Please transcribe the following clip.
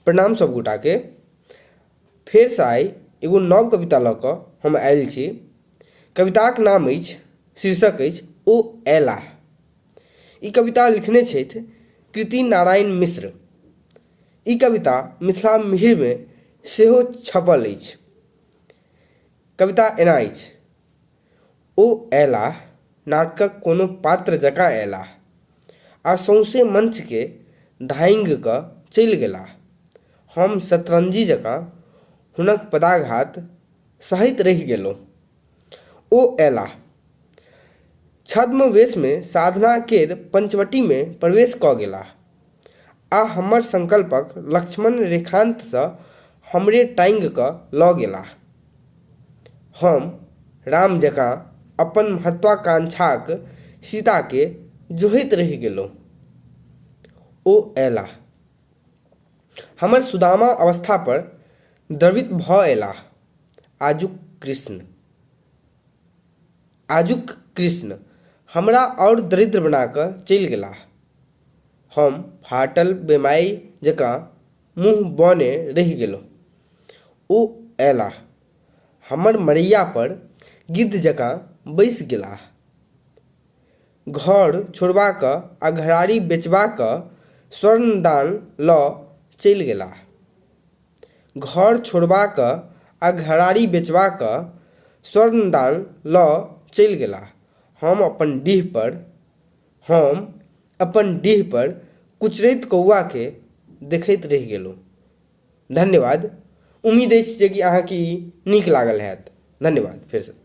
प्रणाम सब गोटा के। फेर से आइ एगो नव कविता लऽ कऽ हम आयल छी। कविताक नाम अछि, शीर्षक अछि ओ ऐला। ई कविता लिखने छथि कृति नारायण मिश्र। ई कविता मिथिला मिहिरमे सेहो छपल अछि। कविता एना अछि। ओ ऐला नाटकक कोनो पात्र जकाँ ऐला आ सौंसे मंचके धांगि कऽ चलि गेलाह। हम शतरंजी जकाँ हुनक पदाघात सहैत रहि गेलहुँ। ओ ऐला छद्मवेशमे साधना केर पंचवटीमे प्रवेश कऽ गेलाह आ हमर संकल्पक लक्ष्मण रेखांतसँ हमरे टाँगि कऽ लऽ गेलाह। हम राम जकाँ अपन महत्वाकांक्षाक सीताके जोहैत रहि गेलहुँ। ओ ऐला हमर सुदामा अवस्था पर द्रवित भऽ अयलाह। आजुक कृष्ण हमरा और दरिद्र बना कऽ चलि गेलाह। हम फाटल बेमाई जकाँ मुँह बने रहि गेलहुँ। ओ ऐला हमर मड़ैया पर गिद्ध जकाँ बैसि गेलाह। घर छोड़बा कऽ आ घराड़ी बेचबा कऽ स्वर्णदान लऽ चलि गेलाह। घर छोड़बा कऽ आ घराड़ी बेचबा कऽ स्वर्णदान लऽ चलि गेलाह। हम अपन डीह पर कुचरैत कौआके देखैत रहि गेलहुँ। धन्यवाद। उम्मीद अछि जे कि अहाँके ई नीक लागल हैत। धन्यवाद फेरसँ।